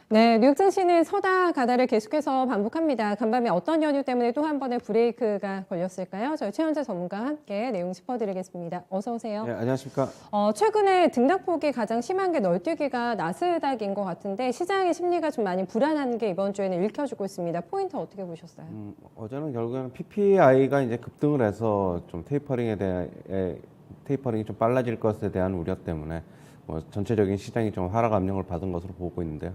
네, 뉴욕 증시는 서다 가다를 계속해서 반복합니다. 간밤에 어떤 연유 때문에 또 한 번의 브레이크가 걸렸을까요? 저희 최현재 전문가와 함께 내용 짚어드리겠습니다. 어서 오세요. 네, 안녕하십니까. 최근에 등락폭이 가장 심한 게 널뛰기가 나스닥인 것 같은데 시장의 심리가 좀 많이 불안한 게 이번 주에는 읽혀지고 있습니다. 포인트 어떻게 보셨어요? 어제는 결국에는 PPI가 이제 급등을 해서 좀 테이퍼링이 좀 빨라질 것에 대한 우려 때문에 전체적인 시장이 좀 하락 압력을 받은 것으로 보고 있는데요.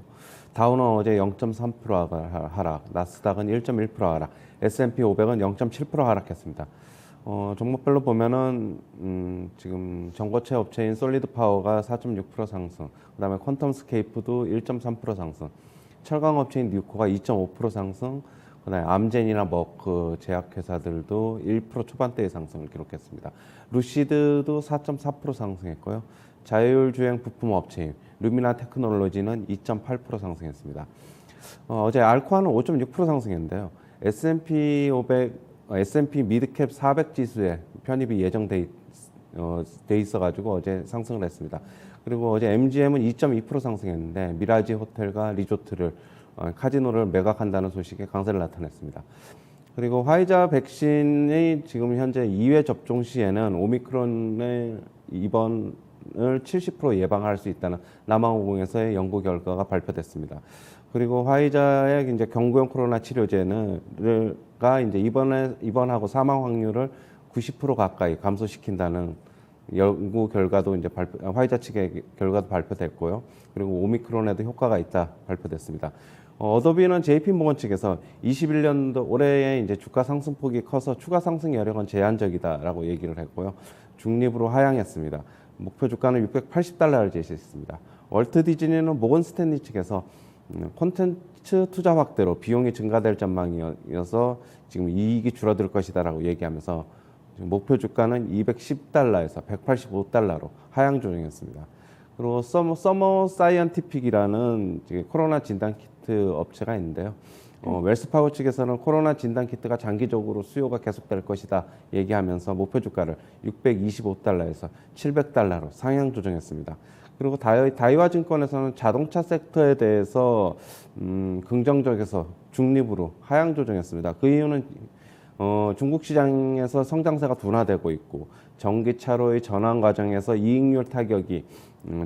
다우는 어제 0.3% 하락, 나스닥은 1.1% 하락, S&P 500은 0.7% 하락했습니다. 종목별로 보면은 지금 전고체 업체인 솔리드 파워가 4.6% 상승, 그다음에 퀀텀 스케이프도 1.3% 상승, 철강 업체인 뉴코가 2.5% 상승, 그다음에 암젠이나 머크 제약회사들도 1% 초반대의 상승을 기록했습니다. 루시드도 4.4% 상승했고요. 자율주행 부품 업체인 루미나 테크놀로지는 2.8% 상승했습니다. 어제 알코아는 5.6% 상승했는데요. S&P 미드캡 400 지수에 편입이 예정돼 있어가지고 어제 상승을 했습니다. 그리고 어제 MGM은 2.2% 상승했는데 미라지 호텔과 리조트를 카지노를 매각한다는 소식에 강세를 나타냈습니다. 그리고 화이자 백신이 지금 현재 2회 접종 시에는 오미크론의 입원을 70% 예방할 수 있다는 남아공에서의 연구 결과가 발표됐습니다. 그리고 화이자의 이제 경구용 코로나 치료제가 이제 입원하고 사망 확률을 90% 가까이 감소시킨다는 연구 결과도 이제 화이자 측의 결과도 발표됐고요. 그리고 오미크론에도 효과가 있다 발표됐습니다. 어도비는 JP모건 측에서 21년도 올해에 이제 주가 상승폭이 커서 추가 상승 여력은 제한적이다라고 얘기를 했고요. 중립으로 하향했습니다. 목표 주가는 680달러를 제시했습니다. 월트 디즈니는 모건 스탠리 측에서 콘텐츠 투자 확대로 비용이 증가될 전망이어서 지금 이익이 줄어들 것이다라고 얘기하면서 목표 주가는 210달러에서 185달러로 하향 조정했습니다. 그리고 서머 사이언티픽이라는 코로나 진단 키트 업체가 있는데요. 웰스파고 측에서는 코로나 진단 키트가 장기적으로 수요가 계속될 것이다 얘기하면서 목표 주가를 625달러에서 700달러로 상향 조정했습니다. 그리고 다이와 증권에서는 자동차 섹터에 대해서 긍정적에서 중립으로 하향 조정했습니다. 그 이유는 중국 시장에서 성장세가 둔화되고 있고 전기차로의 전환 과정에서 이익률 타격이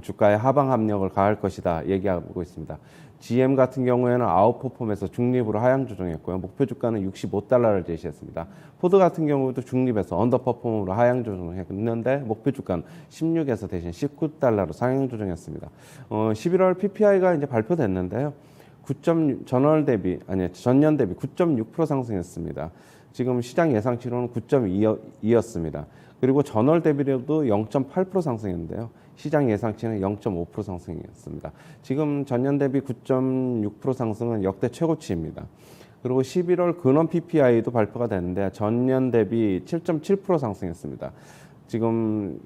주가의 하방 압력을 가할 것이다 얘기하고 있습니다. GM 같은 경우에는 아웃퍼폼에서 중립으로 하향 조정했고요. 목표 주가는 65달러를 제시했습니다. 포드 같은 경우도 중립에서 언더퍼폼으로 하향 조정했는데 목표 주가는 16에서 대신 19달러로 상향 조정했습니다. 11월 PPI가 이제 발표됐는데요. 전년 대비 9.6% 상승했습니다. 지금 시장 예상치로는 9.2였습니다. 그리고 전월 대비로도 0.8% 상승했는데요. 시장 예상치는 0.5% 상승이었습니다. 지금 전년 대비 9.6% 상승은 역대 최고치입니다. 그리고 11월 근원 PPI도 발표가 됐는데 전년 대비 7.7% 상승했습니다. 지금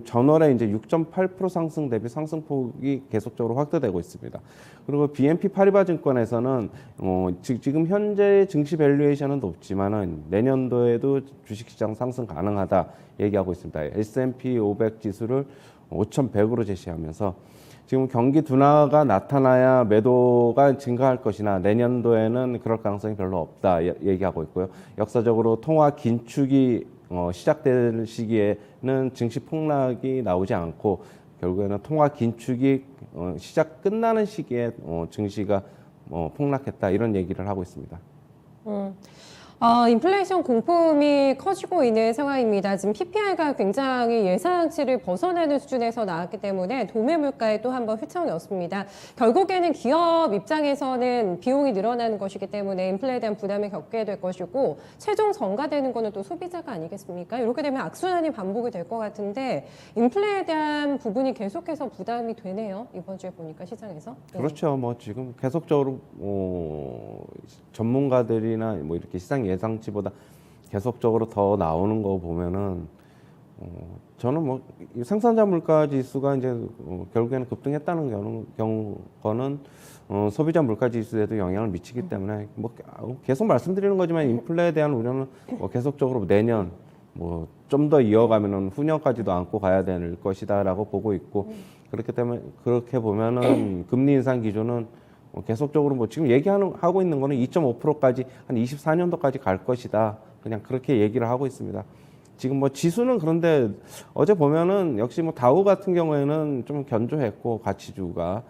전월에 이제 6.8% 상승 대비 상승폭이 계속적으로 확대되고 있습니다. 그리고 BNP 파리바 증권에서는 지금 현재 증시 밸류에이션은 높지만은 내년도에도 주식시장 상승 가능하다 얘기하고 있습니다. S&P 500 지수를 5,100으로 제시하면서 지금 경기 둔화가 나타나야 매도가 증가할 것이나 내년도에는 그럴 가능성이 별로 없다 얘기하고 있고요. 역사적으로 통화 긴축이 시작될 시기에는 증시 폭락이 나오지 않고 결국에는 통화 긴축이 끝나는 시기에 증시가 폭락했다 이런 얘기를 하고 있습니다. 인플레이션 공포음이 커지고 있는 상황입니다. 지금 PPI가 굉장히 예상치를 벗어나는 수준에서 나왔기 때문에 도매 물가에 또 한번 휘청였습니다. 결국에는 기업 입장에서는 비용이 늘어나는 것이기 때문에 인플레에 대한 부담을 겪게 될 것이고 최종 전가되는 거는 또 소비자가 아니겠습니까? 이렇게 되면 악순환이 반복이 될 것 같은데 인플레에 대한 부분이 계속해서 부담이 되네요. 이번 주에 보니까 시장에서. 그렇죠. 지금 계속적으로 전문가들이나 이렇게 시장 예상치보다 계속적으로 더 나오는 거 보면은 저는 생산자 물가 지수가 이제 결국에는 급등했다는 거는 소비자 물가 지수에도 영향을 미치기 때문에 계속 말씀드리는 거지만 인플레에 대한 우려는 계속적으로 내년 좀 더 이어가면은 후년까지도 안고 가야 될 것이다라고 보고 있고 그렇기 때문에 그렇게 보면은 금리 인상 기조는 계속적으로 뭐 지금 하고 있는 거는 2.5%까지 한 24년도까지 갈 것이다. 그냥 그렇게 얘기를 하고 있습니다. 지금 뭐 지수는 그런데 어제 보면은 역시 뭐 다우 같은 경우에는 좀 견조했고 가치주가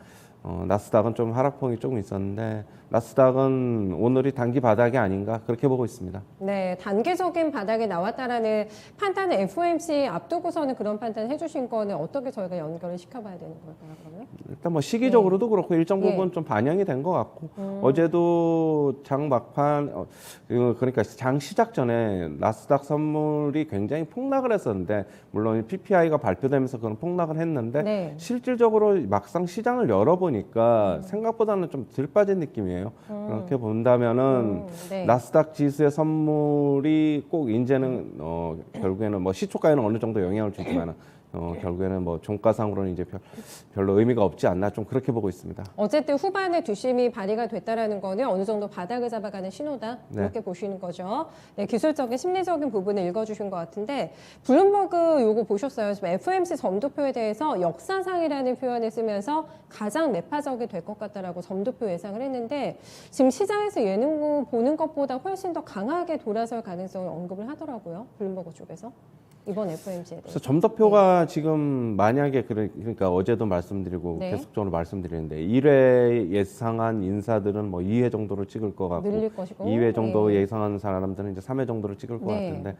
나스닥은 좀 하락폭이 조금 있었는데 나스닥은 오늘이 단기 바닥이 아닌가 그렇게 보고 있습니다. 네, 단계적인 바닥에 나왔다라는 판단을 FOMC 앞두고서는 그런 판단을 해주신 거는 어떻게 저희가 연결을 시켜봐야 되는 걸까요, 그러면? 일단 뭐 시기적으로도 그렇고 일정 부분 좀 반영이 된 것 같고 어제도 장 막판 그러니까 장 시작 전에 나스닥 선물이 굉장히 폭락을 했었는데 물론 PPI가 발표되면서 그런 폭락을 했는데 네. 실질적으로 막상 시장을 열어보니까 생각보다는 좀 덜 빠진 느낌이에요. 그렇게 본다면은 네. 나스닥 지수의 선물이 꼭 이제는 결국에는 뭐 시초가에는 어느 정도 영향을 주지만은 결국에는 뭐 종가상으로는 이제 별로 의미가 없지 않나 좀 그렇게 보고 있습니다. 어쨌든 후반에 뒷심이 발휘가 됐다라는 거는 어느 정도 바닥을 잡아가는 신호다 네. 이렇게 보시는 거죠. 네, 기술적인 심리적인 부분을 읽어주신 것 같은데 블룸버그 요거 보셨어요. 지금 FOMC 점도표에 대해서 역사상이라는 표현을 쓰면서 가장 매파적이 될 것 같다라고 점도표 예상을 했는데 지금 시장에서 예능 보는 것보다 훨씬 더 강하게 돌아설 가능성을 언급을 하더라고요. 블룸버그 쪽에서. 이번 FOMC에 대해서. 그래서 점도표가 지금 만약에 그러니까 어제도 말씀드리고 네. 계속적으로 말씀드리는데 1회 예상한 인사들은 뭐 2회 정도로 찍을 것 같고 늘릴 것이고. 2회 정도 네. 예상하는 사람들은 이제 3회 정도로 찍을 것 네. 같은데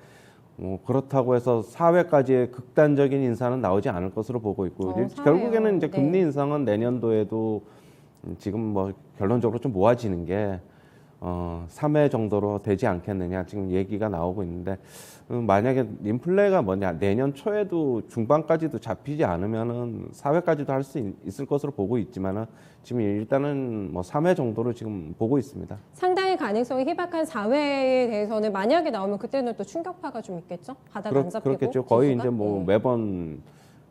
그렇다고 해서 4회까지의 극단적인 인사는 나오지 않을 것으로 보고 있고 4회요. 결국에는 이제 네. 금리 인상은 내년도에도 지금 뭐 결론적으로 좀 모아지는 게 3회 정도로 되지 않겠느냐 지금 얘기가 나오고 있는데 만약에 인플레가 뭐냐 내년 초에도 중반까지도 잡히지 않으면은 4회까지도 할 수 있을 것으로 보고 있지만은 지금 일단은 뭐 3회 정도로 지금 보고 있습니다. 상당히 가능성이 희박한 4회에 대해서는 만약에 나오면 그때는 또 충격파가 좀 있겠죠? 바닥 안 잡히고 그렇겠죠. 거의 지수가? 이제 뭐 예. 매번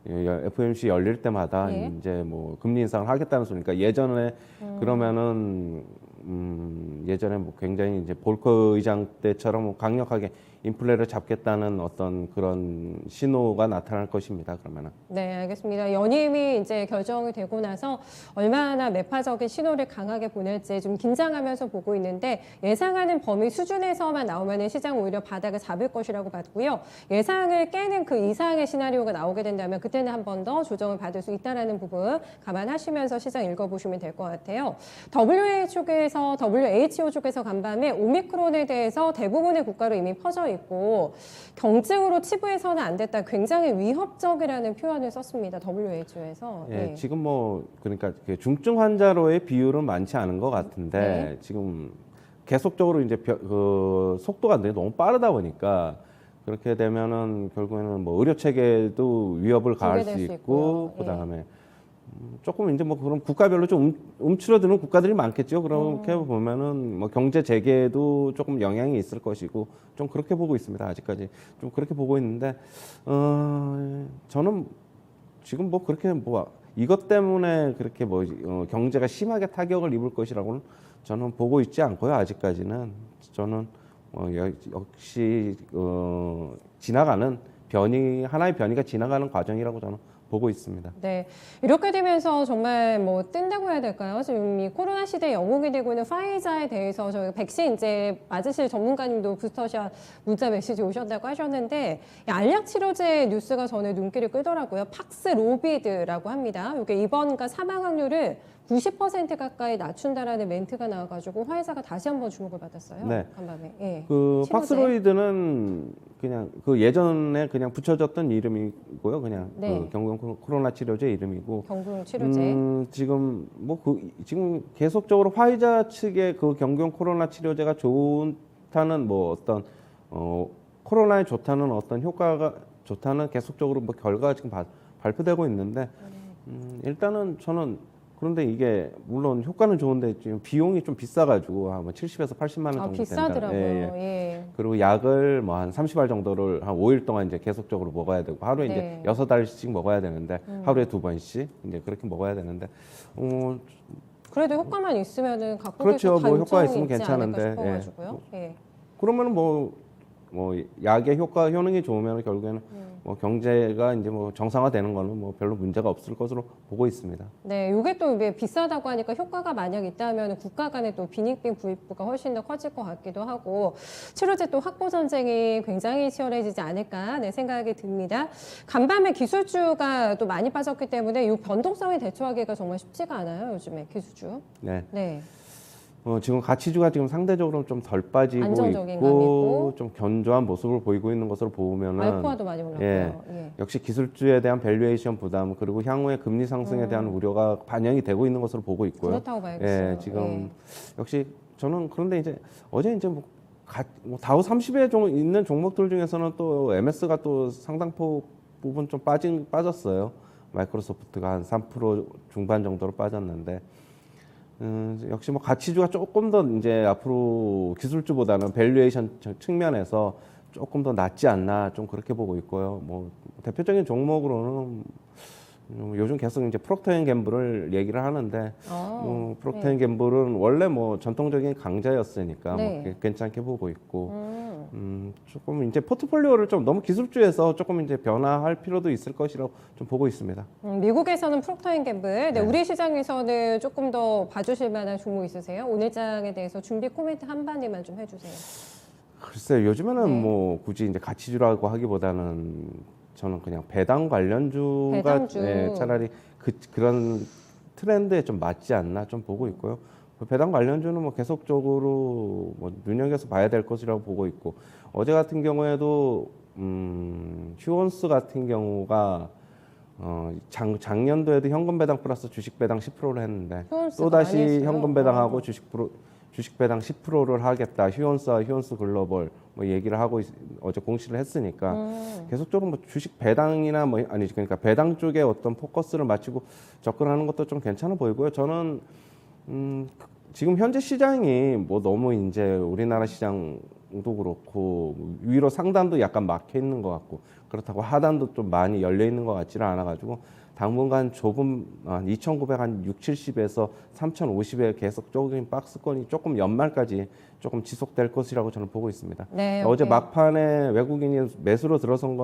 FOMC 열릴 때마다 예. 이제 뭐 금리 인상을 하겠다는 소리니까 예전에 그러면은 예전에 뭐 굉장히 이제 볼커 의장 때처럼 뭐 강력하게 인플레를 잡겠다는 어떤 그런 신호가 나타날 것입니다. 그러면은. 네, 알겠습니다. 연임이 이제 결정이 되고 나서 얼마나 매파적인 신호를 강하게 보낼지 좀 긴장하면서 보고 있는데 예상하는 범위 수준에서만 나오면 시장 오히려 바닥을 잡을 것이라고 봤고요. 예상을 깨는 그 이상의 시나리오가 나오게 된다면 그때는 한 번 더 조정을 받을 수 있다는 부분 감안하시면서 시장 읽어보시면 될 것 같아요. WHO 쪽에서 간밤에 오미크론에 대해서 대부분의 국가로 이미 퍼져 있고 경증으로 치부해서는 안 됐다. 굉장히 위협적이라는 표현을 썼습니다. WHO에서. 예, 지금 뭐 그러니까 그 중증 환자로의 비율은 많지 않은 것 같은데 네. 지금 계속적으로 이제 그 속도가 너무 빠르다 보니까 그렇게 되면은 결국에는 뭐 의료 체계도 위협을 가할 수 붕괴될 수 있고 있고요. 예. 그다음에 조금 이제 뭐 그런 국가별로 좀 움츠러드는 국가들이 많겠죠. 그렇게 보면은 뭐 경제 재개에도 조금 영향이 있을 것이고 좀 그렇게 보고 있습니다. 아직까지 좀 그렇게 보고 있는데 저는 지금 뭐 그렇게 뭐 이것 때문에 그렇게 뭐 경제가 심하게 타격을 입을 것이라고는 저는 보고 있지 않고요. 아직까지는 저는 역시 지나가는 하나의 변이가 지나가는 과정이라고 저는 보고 있습니다. 네, 이렇게 되면서 정말 뭐 뜬다고 해야 될까요? 지금 이 코로나 시대 영웅이 되고 있는 파이자에 대해서 저희가 백신 이제 맞으실 전문가님도 부스터샷 문자 메시지 오셨다고 하셨는데 이 알약 치료제 뉴스가 전에 눈길을 끌더라고요. 팍스로비드라고 합니다. 이게 입원과 사망 확률을 90% 가까이 낮춘다라는 멘트가 나와가지고 화이자가 다시 한번 주목을 받았어요. 네. 간밤에. 예. 그 치료제. 팍스로이드는 그냥 그 예전에 그냥 붙여졌던 이름이고요. 그냥 네. 그 경증 코로나 치료제 이름이고. 경증 치료제. 지금 뭐 지금 계속적으로 화이자 측의 그 경증 코로나 치료제가 좋다는 뭐 어떤 코로나에 좋다는 어떤 효과가 좋다는 계속적으로 뭐 결과가 지금 발표되고 있는데 일단은 저는 그런데 이게 물론 효과는 좋은데 지금 비용이 좀 비싸가지고 아마 70에서 80만 원 정도 비싸더라고요. 된다. 예. 그리고 약을 뭐 한 30알 정도를 한 5일 동안 이제 계속적으로 먹어야 되고 하루에 네. 이제 6알씩 먹어야 되는데 하루에 2번씩 이제 그렇게 먹어야 되는데 그래도 효과만 있으면은 각국에서 그렇죠. 뭐 효과가 단점이 있으면 있지 않을까 괜찮은데, 싶어가지고요. 예. 그러면은 뭐 뭐 약의 효능이 좋으면 결국에는 뭐 경제가 이제 뭐 정상화되는 거는 뭐 별로 문제가 없을 것으로 보고 있습니다. 네, 이게 또 이게 비싸다고 하니까 효과가 만약 있다면 국가 간의 또 빈익빈 부익부가 훨씬 더 커질 것 같기도 하고 치료제 또 확보 전쟁이 굉장히 치열해지지 않을까 네, 생각이 듭니다. 간밤에 기술주가 또 많이 빠졌기 때문에 이 변동성에 대처하기가 정말 쉽지가 않아요. 요즘에 기술주. 네. 네. 지금 가치주가 지금 상대적으로 좀 덜 빠지고 안정적인 있고 감이 있고. 좀 견조한 모습을 보이고 있는 것으로 보면은 알코아도 많이 올랐고요. 예. 역시 기술주에 대한 밸류에이션 부담 그리고 향후의 금리 상승에 대한 우려가 반영이 되고 있는 것으로 보고 있고요. 그렇다고 봐야겠어요. 예, 지금 역시 저는 그런데 이제 어제 이제 뭐 다우 30에 있는 종목들 중에서는 또 MS가 또 상당폭 부분 좀 빠졌어요. 마이크로소프트가 한 3% 중반 정도로 빠졌는데. 역시 뭐 가치주가 조금 더 이제 앞으로 기술주보다는 밸류에이션 측면에서 조금 더 낫지 않나 좀 그렇게 보고 있고요. 뭐 대표적인 종목으로는 요즘 계속 이제 프록터앤갬블을 얘기를 하는데 프록터앤갬블은 원래 뭐 전통적인 강자였으니까 네. 뭐 괜찮게 보고 있고 조금 이제 포트폴리오를 좀 너무 기술주에서 조금 이제 변화할 필요도 있을 것이라고 좀 보고 있습니다. 미국에서는 프록터앤갬블, 네, 네. 우리 시장에서는 조금 더 봐주실 만한 종목 있으세요? 오늘 장에 대해서 준비 코멘트 한 마디만 좀 해주세요. 글쎄요, 요즘에는 네. 뭐 굳이 이제 가치주라고 하기보다는 저는 그냥 배당 관련주가 배당주. 차라리 그런 트렌드에 좀 맞지 않나 좀 보고 있고요. 배당 관련주는 뭐 계속적으로 뭐 눈여겨서 봐야 될 것이라고 보고 있고 어제 같은 경우에도 휴원스 같은 경우가 작년도에도 현금 배당 플러스 주식 배당 10%를 했는데 휴원스가 또 다시 많이 했어요. 현금 배당하고 주식 배당 10%를 하겠다. 휴원스와 휴원스 글로벌 뭐 얘기를 하고 어제 공시를 했으니까 계속적으로 뭐 주식 배당이나 뭐 아니지 그러니까 배당 쪽에 어떤 포커스를 맞추고 접근하는 것도 좀 괜찮아 보이고요. 저는 지금 현재 시장이 뭐 너무 이제 우리나라 시장도 그렇고 위로 상단도 약간 막혀 있는 것 같고 그렇다고 하단도 좀 많이 열려 있는 것 같지는 않아 가지고 당분간 좁은 2,960에서 3,050에 계속적인 박스권이 조금 연말까지 조금 지속될 것이라고 저는 보고 있습니다. 네, 어제 오케이. 막판에 외국인이 매수로 돌아선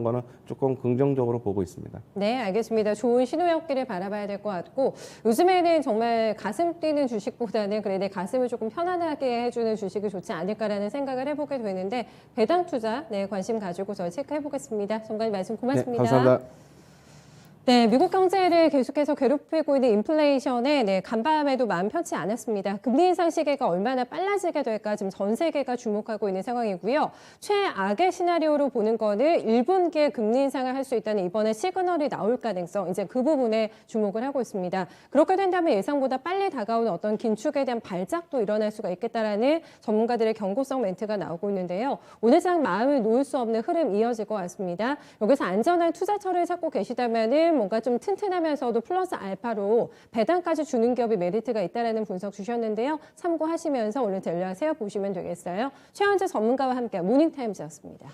거는 조금 긍정적으로 보고 있습니다. 네, 알겠습니다. 좋은 신호였기를 바라봐야 될 것 같고 요즘에는 정말 가슴 뛰는 주식보다는 그래 내 가슴을 조금 편안하게 해주는 주식이 좋지 않을까라는 생각을 해보게 되는데 배당 투자 네, 관심 가지고 저희 체크해보겠습니다. 정관님 말씀 고맙습니다. 네, 감사합니다. 네, 미국 경제를 계속해서 괴롭히고 있는 인플레이션에 네, 간밤에도 마음 편치 않았습니다. 금리 인상 시기가 얼마나 빨라지게 될까 지금 전 세계가 주목하고 있는 상황이고요. 최악의 시나리오로 보는 거는 1분기에 금리 인상을 할 수 있다는 이번에 시그널이 나올 가능성, 이제 그 부분에 주목을 하고 있습니다. 그렇게 된다면 예상보다 빨리 다가오는 어떤 긴축에 대한 발작도 일어날 수가 있겠다라는 전문가들의 경고성 멘트가 나오고 있는데요. 오늘 장 마음을 놓을 수 없는 흐름 이어질 것 같습니다. 여기서 안전한 투자처를 찾고 계시다면은 뭔가 좀 튼튼하면서도 플러스 알파로 배당까지 주는 기업이 메리트가 있다라는 분석 주셨는데요. 참고하시면서 오늘 전략 세워보시면 되겠어요. 최현재 전문가와 함께 모닝타임즈였습니다.